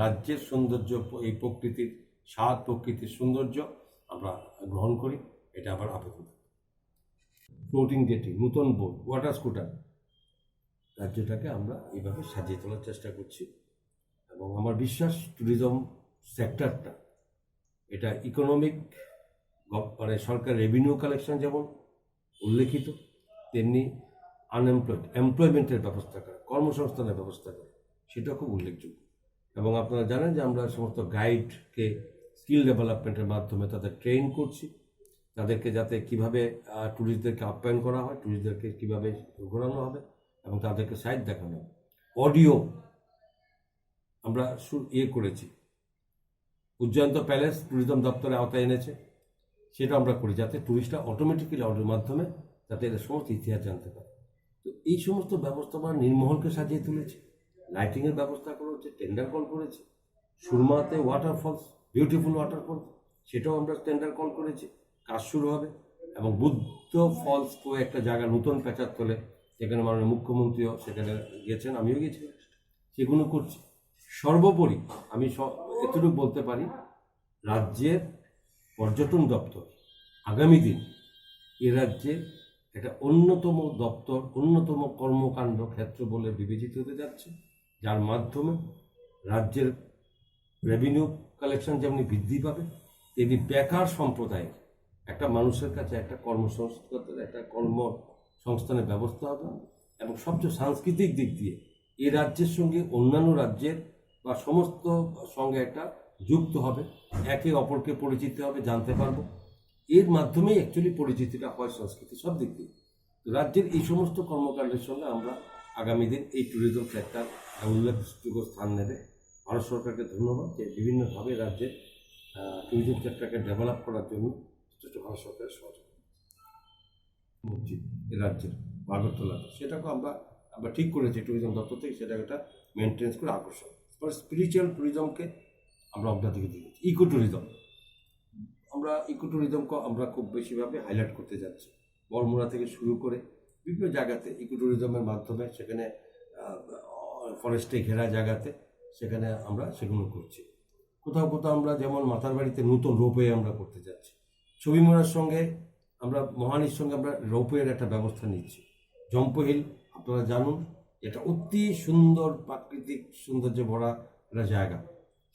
রাজ্যের সৌন্দর্য, এই প্রকৃতির স্বাদ, প্রকৃতির সৌন্দর্য আমরা গ্রহণ করি, এটা আবার আবেদন। ফ্লোটিং জেটি, নতুন বোট, ওয়াটার স্কুটার, রাজ্যটাকে আমরা এইভাবে সাজিয়ে তোলার চেষ্টা করছি এবং আমার বিশ্বাস ট্যুরিজম সেক্টরটা এটা ইকোনমিক, মানে সরকার রেভিনিউ কালেকশন যেমন উল্লেখিত, তেমনি এমপ্লয়মেন্টের ব্যবস্থা করা, কর্মসংস্থানের ব্যবস্থা করা, সেটা খুব উল্লেখযোগ্য। এবং আপনারা জানেন যে আমরা সমস্ত গাইডকে স্কিল ডেভেলপমেন্টের মাধ্যমে তাদের ট্রেন করছি, তাদেরকে যাতে কিভাবে ট্যুরিস্টদেরকে আপ্যায়ন করা হয়, ট্যুরিস্টদেরকে কীভাবে ঘোরানো হবে এবং তাদেরকে সাইট দেখানো হবে। অডিও আমরা করেছি, উজ্জয়ন্ত প্যালেস ট্যুরিজম দপ্তরের আওতায় এনেছে, সেটা আমরা করি যাতে ট্যুরিস্টরা অটোমেটিক্যালি অডিওর মাধ্যমে যাতে এদের সমস্ত ইতিহাস জানতে পারে। তো এই সমস্ত ব্যবস্থা আমরা নির্মহলকে সাজিয়ে তুলেছি, লাইটিংয়ের ব্যবস্থা করা হচ্ছে, টেন্ডার কল করেছি, সুরমাতে ওয়াটারফলস, বিউটিফুল ওয়াটারফলস, সেটাও আমরা টেন্ডার কল করেছি, কাজ শুরু হবে। এবং বুদ্ধ ফলস একটা জায়গা নতুন প্যাচার তোলে, যেখানে মাননীয় মুখ্যমন্ত্রীও সেখানে গিয়েছেন, আমিও গিয়েছিলাম, সেগুলো করছি। সর্বোপরি আমি এতটুকু বলতে পারি, রাজ্যের পর্যটন দপ্তর আগামী দিন এ রাজ্যে একটা অন্যতম দপ্তর, অন্যতম কর্মকাণ্ড ক্ষেত্র বলে বিবেচিত হতে যাচ্ছে, যার মাধ্যমে রাজ্যের রেভিনিউ কালেকশন যেমনি বৃদ্ধি পাবে, তেমনি বেকার সম্প্রদায়ের একটা মানুষের কাছে একটা কর্মসংস্থানের, একটা কর্মসংস্থানের ব্যবস্থা হবে। এবং সবচেয়ে সাংস্কৃতিক দিক দিয়ে এই রাজ্যের সঙ্গে অন্যান্য রাজ্যের বা সমস্ত সঙ্গে একটা যুক্ত হবে, একে অপরকে পরিচিতি হবে, জানতে পারবো। এর মাধ্যমেই অ্যাকচুয়ালি পরিচিতিটা হয় সংস্কৃতি সব দিক দিয়ে। তো রাজ্যের এই সমস্ত কর্মকাণ্ডের সঙ্গে আমরা আগামী দিন এই ট্যুরিজম সেক্টর উল্লেখযোগ্য স্থান নেবে। ভারত সরকারকে ধন্যবাদ যে বিভিন্নভাবে রাজ্যের ট্যুরিজম সেক্টরকে ডেভেলপ করার জন্য যথেষ্ট ভারত সরকারের সহযোগিতা রাজ্যের আগরতলাতে, সেটাকে আমরা ঠিক করেছি ট্যুরিজম দপ্তর থেকে, সেটাকে একটা মেনটেন্স করে আকর্ষণ। স্পিরিচুয়াল ট্যুরিজমকে আমরা অগ্রাধিকার দিয়েছি। ইকো ট্যুরিজম, আমরা ইকো ট্যুরিজমকে আমরা খুব বেশিভাবে হাইলাইট করতে যাচ্ছি। বরমুড়া থেকে শুরু করে বিভিন্ন জায়গাতে ইকো ট্যুরিজমের মাধ্যমে, সেখানে ফরেস্টে ঘেরা জায়গাতে সেখানে আমরা সেগুলো করছি। কোথাও কোথাও আমরা যেমন মাতার বাড়িতে নতুন রোপওয়ে আমরা করতে যাচ্ছি। ছবিমুড়ার সঙ্গে আমরা মহানির সঙ্গে আমরা রোপওয়ের একটা ব্যবস্থা নিচ্ছি। জম্পহিল আপনারা জানুন, এটা অতি সুন্দর প্রাকৃতিক সৌন্দর্যে ভরা একটা জায়গা।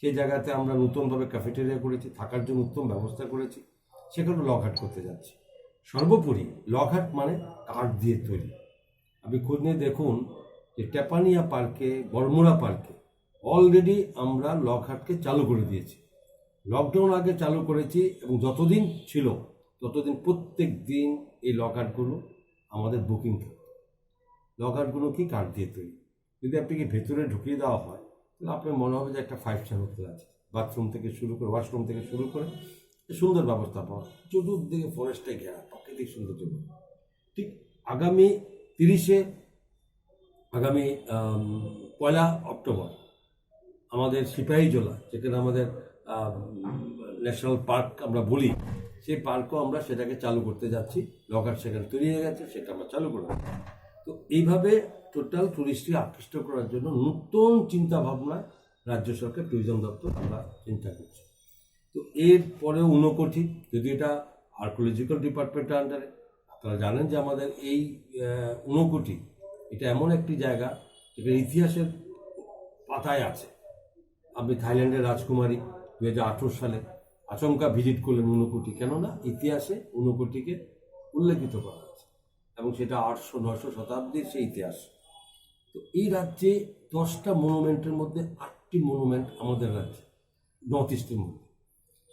সেই জায়গাতে আমরা নতুনভাবে ক্যাফেটেরিয়া করেছি, থাকার জন্য উত্তম ব্যবস্থা করেছি, সেখানে লকহাট করতে যাচ্ছি। সর্বোপরি লকহাট মানে কাঠ দিয়ে তৈরি। আপনি খোঁজ নিয়ে দেখুন যে টেপানিয়া পার্কে, বরমুড়া পার্কে অলরেডি আমরা লকহাটকে চালু করে দিয়েছি। লকডাউন আগে চালু করেছি এবং যতদিন ছিল ততদিন প্রত্যেক দিন এই লকহাটগুলো আমাদের বুকিং থাকে। লকহাটগুলো কি কাঠ দিয়ে তৈরি। যদি আপনাকে ভেতরে ঢুকিয়ে দেওয়া হয় তাহলে আপনার মনে হবে যে একটা 5 স্টার হোটেল আছে। বাথরুম থেকে শুরু করে, ওয়াশরুম থেকে শুরু করে সুন্দর ব্যবস্থা পাওয়া, চতুর্দিকে ফরেস্টে ঘেরা, প্রাকৃতিক সৌন্দর্য। ঠিক আগামী 1 অক্টোবর আমাদের সিপাহীজলা, যেখানে আমাদের ন্যাশনাল পার্ক আমরা বলি, সেই পার্কও আমরা সেটাকে চালু করতে যাচ্ছি। লকহাট সেখানে তৈরি হয়ে গেছে, সেটা আমরা চালু করব। তো এইভাবে টোটাল টুরিস্টকে আকৃষ্ট করার জন্য নতুন চিন্তা ভাবনা রাজ্য সরকার ট্যুরিজম দপ্তর আমরা চিন্তা করছি। তো এর পরেও ঊনকোটি, যদি এটা আর্কোলজিক্যাল ডিপার্টমেন্টের আন্ডারে, আপনারা জানেন যে আমাদের এই ঊনকোটি এটা এমন একটি জায়গা যেখানে ইতিহাসের পাতায় আছে। আপনি থাইল্যান্ডের রাজকুমারী 2018 সালে আচমকা ভিজিট করলেন ঊনকোটি, কেননা ইতিহাসে ঊনকোটিকে উল্লেখিত করা আছে এবং সেটা 800-900 শতাব্দীর সেই ইতিহাস। তো এই রাজ্যে 10টা মনুমেন্টের মধ্যে 8টি মনুমেন্ট আমাদের রাজ্যে, নর্থ ইস্টের মধ্যে।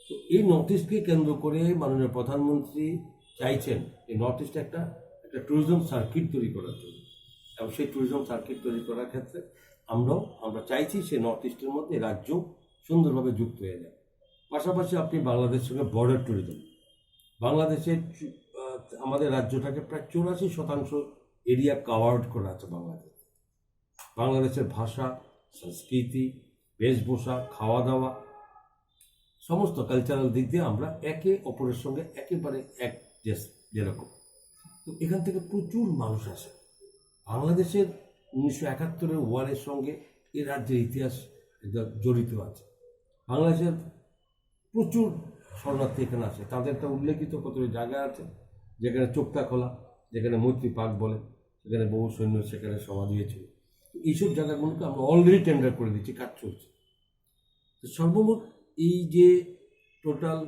তো এই নর্থ ইস্টকে কেন্দ্র করে মাননীয় প্রধানমন্ত্রী চাইছেন এই নর্থ ইস্টে একটা ট্যুরিজম সার্কিট তৈরি করার জন্য, এবং সেই ট্যুরিজম সার্কিট তৈরি করার ক্ষেত্রে আমরা চাইছি সেই নর্থ ইস্টের মধ্যে রাজ্য সুন্দরভাবে যুক্ত হয়ে যায়। পাশাপাশি আপনি বাংলাদেশের সঙ্গে বর্ডার ট্যুরিজম, বাংলাদেশের আমাদের রাজ্যটাকে প্রায় 84% এরিয়া কাভার্ড করা আছে বাংলাদেশের ভাষা, সংস্কৃতি, বেশভূষা, খাওয়া দাওয়া, সমস্ত কালচারাল দিক দিয়ে আমরা একে অপরের সঙ্গে একেবারে এক যেরকম। তো এখান থেকে প্রচুর মানুষ আসে। বাংলাদেশের 1971 ওয়ারের সঙ্গে এই রাজ্যের ইতিহাস জড়িত আছে। বাংলাদেশের প্রচুর শরণার্থী এখানে আসে, তাদের একটা উল্লেখিত কত জায়গা আছে, যেখানে চোপ্তা খোলা, যেখানে মৈত্রী পার্ক বলে, সেখানে বহু সৈন্য সেখানে সমাধি হয়েছিল। এইসব জায়গাগুলোকে আমরা অলরেডি টেন্ডার করে দিচ্ছি, কাজ চলছে। তো সর্বমোট এই যে টোটাল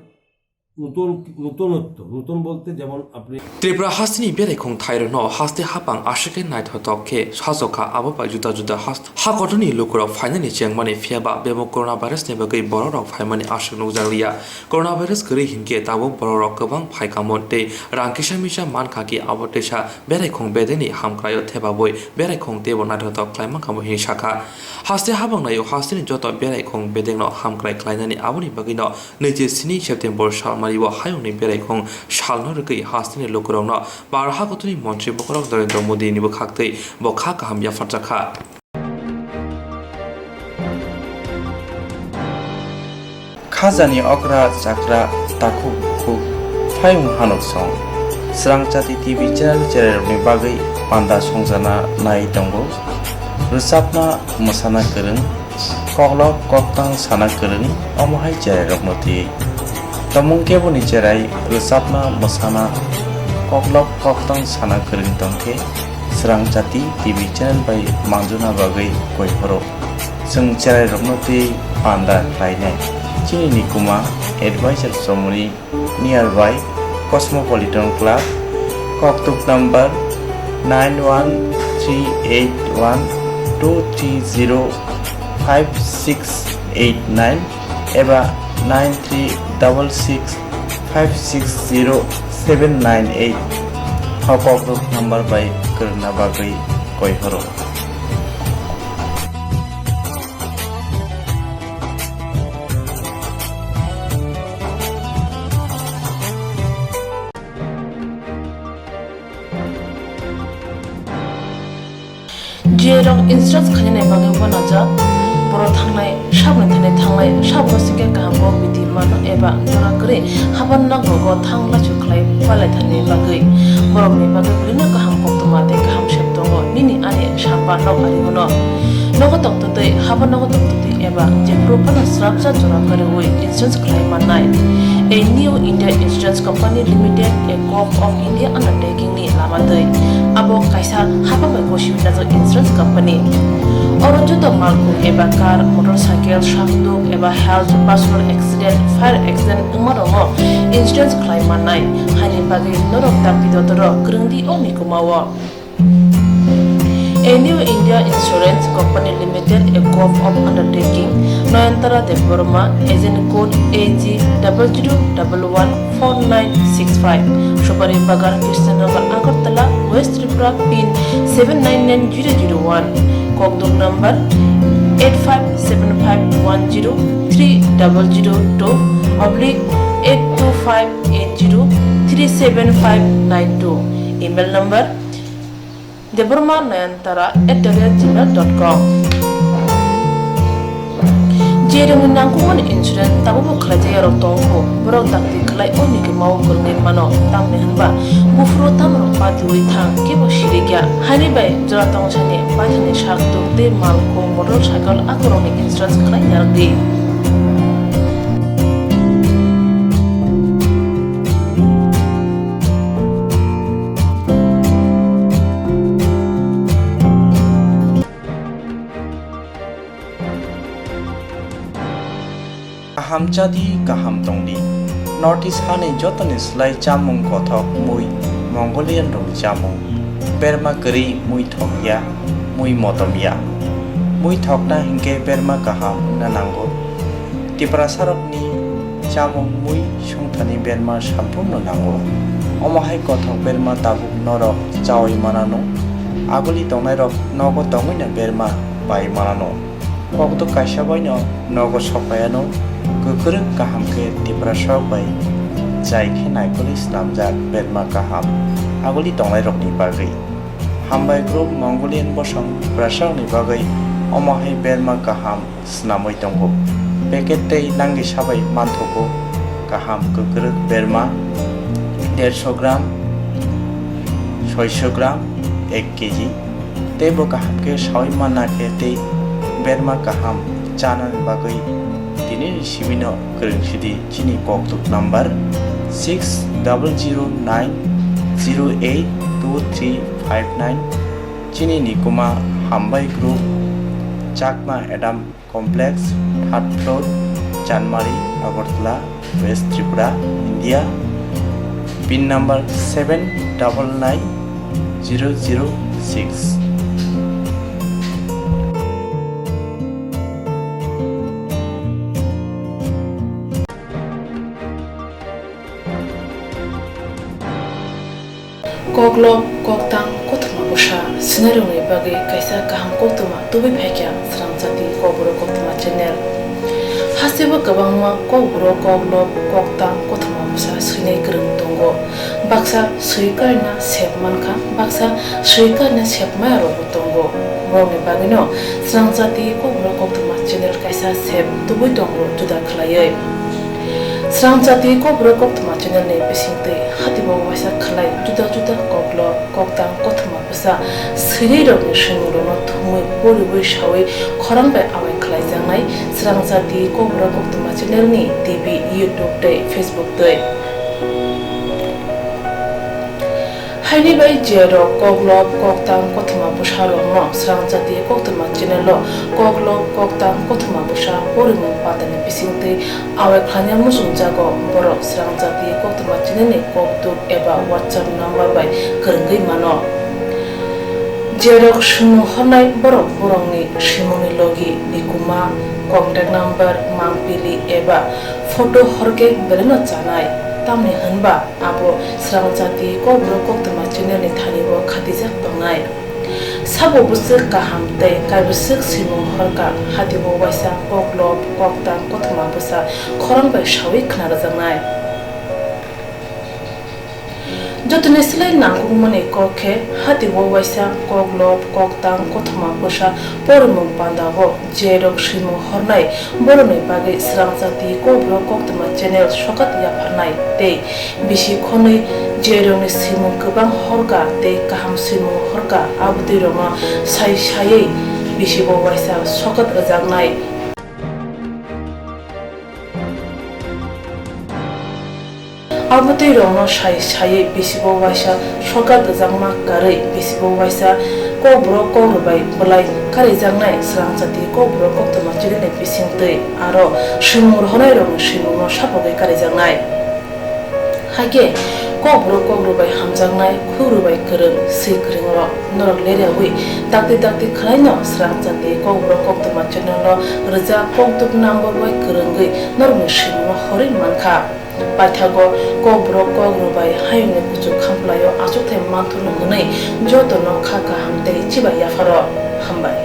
নতুন বলতে যেমন আপনি ত্রিপুরা হাসিনি বেরেখং থাইরন হাসতে হাপাং আশাকে নাইথকে সাজকা আবহাওয়া जुदा जुदा हा गथ'नि लुकुराव फाइनालि जेंमानि फियाबा बेमो कर'ना भाइरासनि बागै बर'राव फाइमानि आशक नुजारिया कर'ना भाइरास गरै हिंके दाबो बर'राव गोबां फाइकामन दै रांकिसा मिसा मानखाखि आबतेसा बेरेखं बेदेनि हामक्रायो थेबाबय बेरेखं देबो नाइथक क्लाइमा खामो हिसाखा हासते हाबांनायाव हासतेनि जत बेरेखं बेदेंनो हामक्राय क्लाइनानि आबनि बागैनो 27 सेप्तेम्बर सालमारिव हायंनि बेरेखं सालनो रगै हासतेनि लुकुरावनो बारहा गथ'नि मन्त्रि बकराव नरेन्द्र मोदीनिबो खाक्तै बखा गाहाम याफारजाखा खाजानि अग्रा जाग्रा ताखु बुखु फायं हानक सं स्रांचाति टिभि चेनेलनि बागै पान्दा संजाना नाय दंबो रोजाबना मोसाना गोरों कग्लब कक्तां साना गोरों अमहाय जेराय रगमति तमुंकेबनि जेराय रोजाबना मोसाना कग्लब कक्तां साना गोरों दंखे स्रांचाति टिभि चेनेल बाय मांजुना बागै गयहरो जों जेराय रगमति पान्दा लायनाय Chini Nikuma Advisor Somoni nearby Cosmopolitan Club, Koktuk number 91381230569 eba 9366560798 Koktuk number by Karna Bagai Koihoro. Jerong instance khanine bagay wanaja boro thangnai sabni thane thangnai sabro singe kaham bidi mano eba jora kre haban na gogo thangla chuklai palai thane bagay borok ni bagay bulina kaham koktuma te kaham sheptongo nini ani samba nok ari mono nogo toktote haban nogo toktote eba je propana srapsa jora kare oi instance khlai manai a new India Insurance Company Limited, a Corp of India undertaking ni lamadai abo kaisa haba mai goshi nazo insurance company orojo to malku eba car motorcycle shafduk eba health personal accident fire accident umarongo insurance claim manai hani bagi norok tapidotoro grungdi oni kumawa A new India Insurance Company Limited, a Corp of Undertaking, Noyantara de Burma, agent code AG00114965, Shobari Bagar, Krishnagar, Agartala, West Tripura, PIN 799001, Kogdok number 857510-82580375592, email number deburmanayantara@gmail.com Jerung nangkuman insurance tabu kerja yang tongko berok takti kelai oni ke mau kerja mano tam nehanba bufro tam rompati uitang kebo shiriga hani bay jora tong chane pajane shak turte malko motorcycle akoroni insurance kelai yardi kaham jadi kaham tongdi North East hani jotoni slai jamung kothok mui Mongolian rong jamung Burma keri mui thokya mui motomya mui thokna hingke Burma kaham nanango Tripura sarokni jamung mui sungthani Burma sampurno nango omahai kothok Burma tabuk norok chawi manano aguli tongnai rok nogo tongina Burma bai manano kogdo kaisa baino nogo sopayano Kukurung kaham ke Tripura bai jai ke naikuli slamjak Burma kaham aguli tonglai rok ni bagai hambai group Mongolian bosong prasang ni bagai omahai Burma kaham snamoi tonggo packet tei nangi sabai manthoko kaham kukurung Burma 150 gram 600 gram 1 kg tebo kaham ke sawi mana ke tei Burma kaham chana ni bagai Dini Sibino Kerungsidi Chini Koktuk number 6009082359 Chini Nikuma Hambai Group Chakma Adam Complex Third Floor Janmari Agartala West Tripura India PIN number 799006 Koglom koktang kotma busha scenario ni bagi kaisa kaham kotma tubi phekya sramjati kobro kotma channel hasiba kabangma kobro koglom koktang kotma busha sine krung tongo baksa suikarna sepmanka baksa suikarna sepmaro tongo roni bagino sramjati kobro kotma channel kaisa sep tubi tongo juda khlaye Sramjati kobro koktma channel ne pisingte hatibo waisa khlai juda juda koklo koktang kotma busa sirei rok ni shingro no thumui bori boi shawi khorang bai awai khlai jangai Sramjati kobro koktma channel ni TV YouTube te Facebook te Haini bai jero koklo koktang kotma busa ro no Sramjati koktma channel lo koklo koktang kotma busa bori mo patane pisingte awai khanya musung jago borok Sramjati koktma channel ni koktuk eba WhatsApp number bai kerenggai mano jerok shunu honai borok borongni shimoni logi nikuma contact number mangpili eba photo horke beleno chanai tamni hanba abo Sramjati kobro koktma channel ni thanibo khatijak tongnai sabo busuk kaham tei kaibusuk simung horka hatibo waisa koklo koktang kotma busa khorang bai shawi khnar jangai jotone silai nangkung mani kokhe hati bo waisa koglop koktang kothoma bosa pormung pandago jerok shimu hornai borone bage srangjati kobro koktoma channel sokat ya phanai te bisi khonai jeroni simu kubang horga te kaham simu horga abdi roma sai sai bisi bo waisa sokat ajangnai abdi roma sai sai bisi bo waisa sokat ajangma kare bisi bo waisa kobro korubai bulai kare jangnai srangjati kobro koktoma chirine bisingtei aro shimur honai rong shimur sapogai kare jangnai hage kobro korubai hamjangnai khurubai kereng sikringro norok leriawi takti khalaino srangjati kobro koktoma chirino rja koktuk number bai kerengai norok shimur hori mankha paithago kobro korubai hayne kuchu khamplayo achothe manthunu hnei jotono khaka hamte chibai yafaro hambai